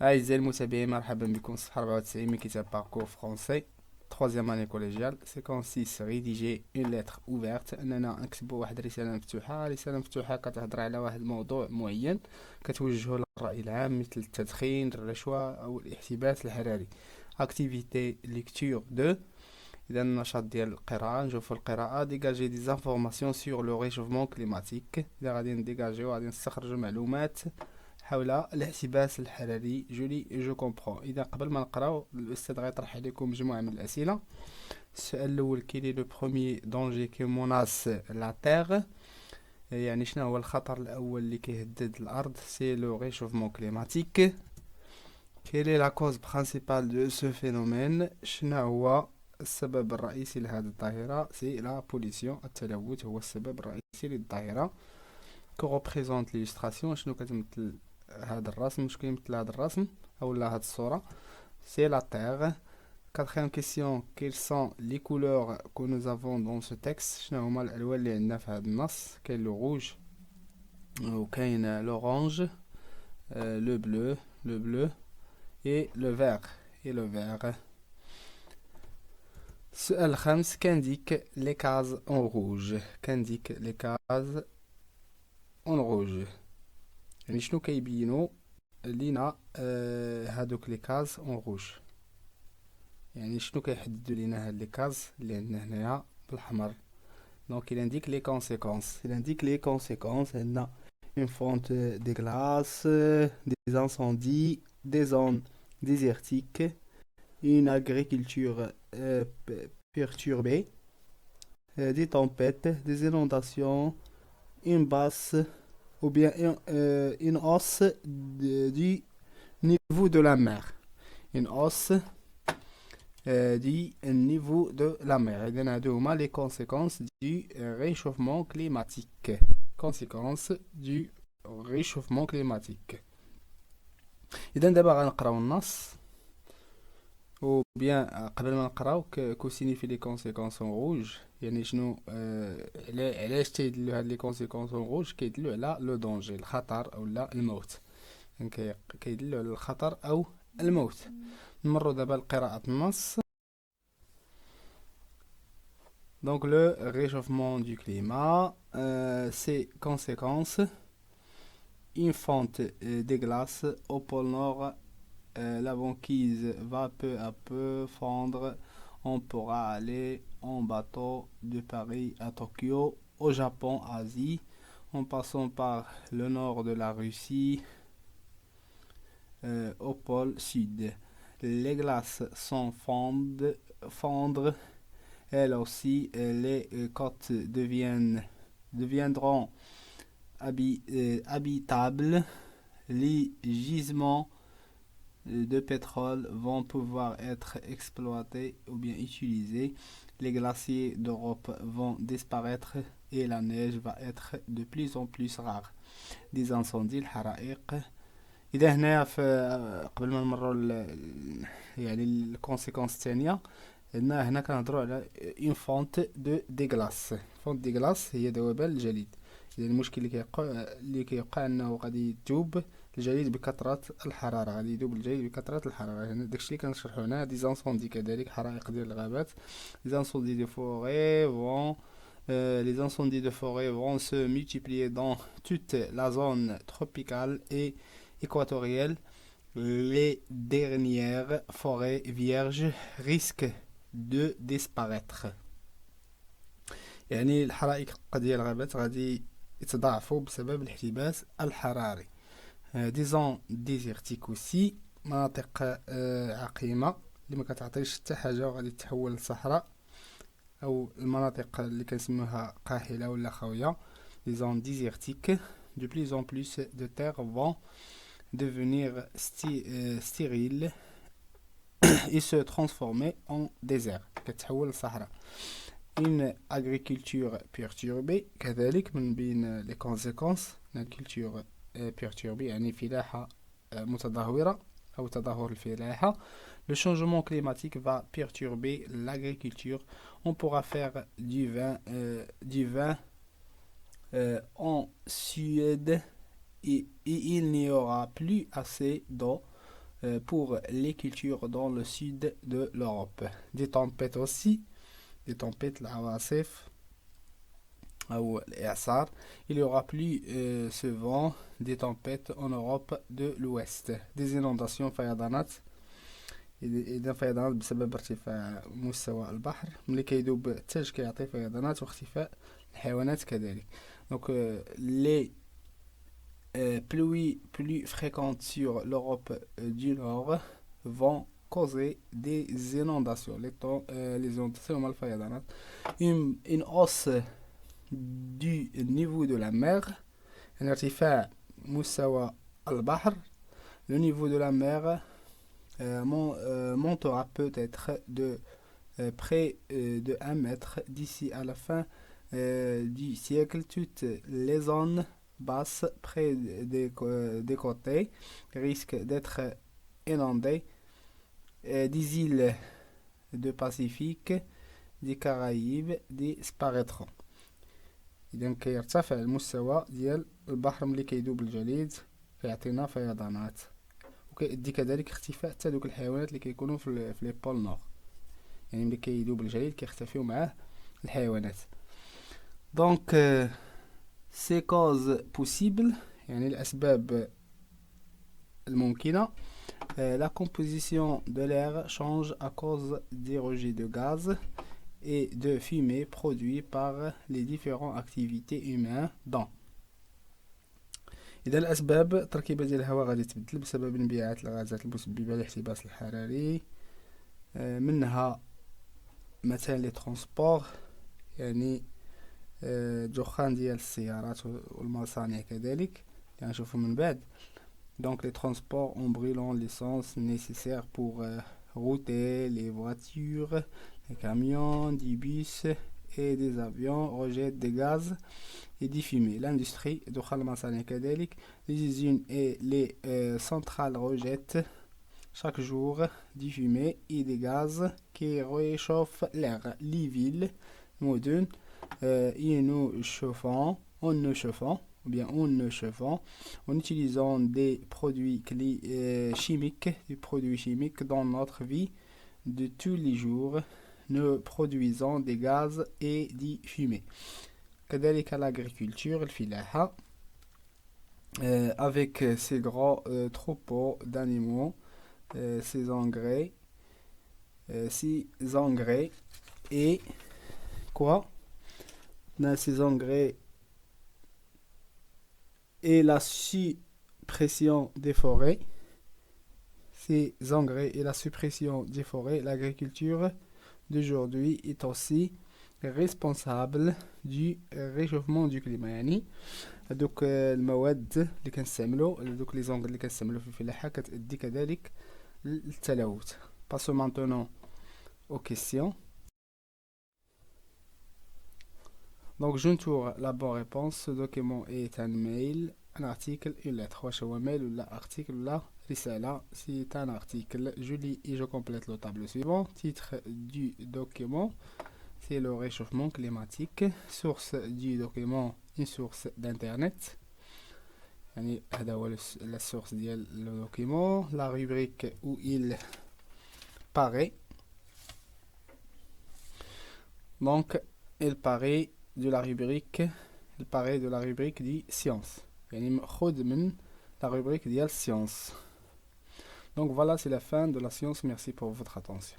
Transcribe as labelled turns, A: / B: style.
A: أعزائي المتابعين مرحبا بكم صفحة 94 من كتاب باركور فرونسي troisième année collégiale séquence 6 rédiger une lettre ouverte أننا نكتبوا واحد رسالة مفتوحة كتهضر على واحد الموضوع معين كتوجهه للرأي العام مثل التدخين الرشوة أو الاحتباس الحراري activité lecture 2 إذا النشاط ديال القراءة نشوفوا القراءة ديجاجي دي زانفورماسيون سور لو ريشوفمون كليماتيك إذا غادي نديجاجيو غادي نستخرجوا معلومات حول الاحتباس الحراري جولي جو كومبخون. اذا قبل ما نقراو الاستاذ غيطرح عليكم مجموعه من الاسئله. السؤال الاول كيلي لو بروميي دونجي كي موناس لا تيغ، يعني شنو هو الخطر الاول اللي كيهدد الارض؟ سي لو ريشوفمون كليماتيك. كيلي لا كوز برينسيبال دو سو فينومين، شنو هو السبب الرئيسي لهذه الظاهرة؟ سي لا بوليسيون، التلوث هو السبب الرئيسي للظاهرة. كو ريبريزونت ليلستراسيون، شنو كتمثل هذا الرسم؟ شكون يمثل هذا الرسم او لا هذه الصوره؟ سي لا تيغ. كاتريام كيسيون، كيل سون لي كولور كو نو افون دون سو تكست، شنو هما الالوان اللي عندنا في هذا النص؟ كاين لو روج وكاين لورانج، لو بلو، لو بلو اي لو فيغ، اي لو فيغ. السؤال الخامس، كانديك لي كاز اون روج، كانديك لي كاز اون روج، يعني شنو كيبينوا لينا هادوك لي كاز اون روج؟ يعني شنو كيحددوا لينا هاد لي كاز اللي عندنا هنايا بالحمر؟ دونك il indique les conséquences. Il indique les conséquences. عندنا une fonte de glace, des incendies, des zones désertiques, une agriculture perturbée, des tempêtes, des inondations, une basse ou bien une hausse du niveau de la mer. Une hausse du niveau de la mer. إذن هادو هما les conséquences du réchauffement climatique. Conséquences du réchauffement climatique. إذن دابا غنقراو النص، و بيان قبل ما نقراو كو سينيفي لي كونسيكونس اون روج، يعني شنو علاش تيدلو هاد لي كونسيكونس اون روج؟ كيدلو على لو دونجي، الخطر او لا الموت، يعني كيدلو على الخطر او الموت. نمروا دابا لقراءة النص. Donc le réchauffement du climat, ses conséquences, une fonte des glaces au pôle Nord, la banquise va peu à peu fondre, on pourra aller en bateau de Paris à Tokyo, au Japon, Asie, en passant par le nord de la Russie, au pôle Sud. Les glaces sont fondre. Elles aussi, les côtes deviendront habitables. Les gisements de pétrole vont pouvoir être exploités ou bien utilisés. Les glaciers d'Europe vont disparaître et la neige va être de plus en plus rare. Des incendies, الحرائق. إذا هنا في قبل ما نمروا يعني الكونسيكونس الثانية، عندنا هنا كنهضروا على اون فونت دو دي غلاس. فونت دي غلاس هي ذوبان الجليد. اذا المشكل اللي كيوقع انه غادي يذوب الجليد بكثرة الحرارة، غادي يذوب الجليد بكثرة الحرارة. هنا داكشي اللي كنشرحو هنا. دي زانسوندي كذلك، حرائق ديال الغابات. لي زانسوندي دو فوري فون les incendies de forêt vont se multiplier dans toute la zone tropicale et équatoriale. Les dernières forêts vierges risquent de disparaître. يعني الحرائق ديال الغابات غادي يتضاعفوا بسبب الاحتباس الحراري. دي زون ديزيرتيك اوسي، مناطق عقيمة اللي ما كتعطيش حتى حاجة وغادي تتحول لصحراء، او المناطق اللي كنسموها قاحلة ولا خاوية. دي زون ديزيرتيك، de plus en plus de terres vont devenir stériles et se transformer en désert، كتحول لصحراء. une agriculture perturbée، كذلك من بين les conséquences l'agriculture perturbée يعني فلاحة متدهورة أو تدهور الفلاحة. Le changement climatique va perturber l'agriculture. On pourra faire du vin en Suède et il n'y aura plus assez d'eau pour les cultures dans le sud de l'Europe. Des tempêtes aussi, des tempêtes, العواصف أو الإعصار. Il y aura plus ce vent, des tempêtes en Europe de l'Ouest. Des inondations فيضانات. إذا فيضانات بسبب ارتفاع مستوى البحر. ملي كيذوب الثلج كيعطي فيضانات واختفاء الحيوانات كذلك. Donc les pluies plus fréquentes sur l'Europe du Nord vont causer des inondations. Les inondations هما الفيضانات. Une hausse du niveau de la mer. Un ارتفاع مستوى البحر. Le niveau de la mer montera peut-être de près de 1 mètre d'ici à la fin du siècle. Toutes les zones basses près des côtés risquent d'être inondées. Des îles du Pacifique, des Caraïbes disparaîtront. إذا كيرتفع المستوى ديال البحر ملي كيذوب الجليد كيعطينا فيضانات وكيؤدي كذلك اختفاء حتى دوك الحيوانات اللي كيكونوا في لي بول نور. يعني ملي كيذوب الجليد كيختفيو معاه الحيوانات. دونك سي كوز بوسيبل يعني الأسباب الممكنة. La composition de l'air change à cause des rejets de gaz et de fumée produits par les différentes activités humaines dans. إذا الأسباب التركيبة ديال الهواء غادي تبدل بسبب انبعاث الغازات المسببة للاحتباس الحراري. منها مثلا لي ترونسبور يعني الدخان ديال السيارات والمصانع كذلك اللي غنشوفو من بعد. Donc les transports en brûlant l'essence nécessaire pour router les voitures, les camions, des bus et des avions rejettent des gaz et des fumées. L'industrie دخان المصانع كذلك. Les usines et les centrales rejettent chaque jour des fumées et des gaz qui réchauffent l'air. Les villes, مدن en nous chauffant, en utilisant des produits chimiques dans notre vie de tous les jours, nous produisons des gaz et des fumées. كذلك l'agriculture, الفلاحة, avec ces gros troupeaux d'animaux, ces engrais et quoi? Ces engrais et la suppression des forêts. Ces engrais et la suppression des forêts, l'agriculture d'aujourd'hui est aussi responsable du réchauffement du climat. يعني دوك المواد اللي كنستعملو دوك لي زونغ اللي كنستعملو في الفلاحة كتؤدي كذلك للتلوث. Passons maintenant aux questions. Donc j'entoure la bonne réponse. Ce document est un mail, un article, une lettre. واش هو mail ولا article ولا رسالة. C'est un article. Je lis et je complète le tableau suivant. Titre du document, c'est le réchauffement climatique. Source du document, une source d'internet. يعني هذا هو la source ديال le document. La rubrique où il paraît. Donc il paraît de la rubrique دي science. يعني مأخوذ من la rubrique ديال science. Donc voilà, c'est la fin de la science. Merci pour votre attention.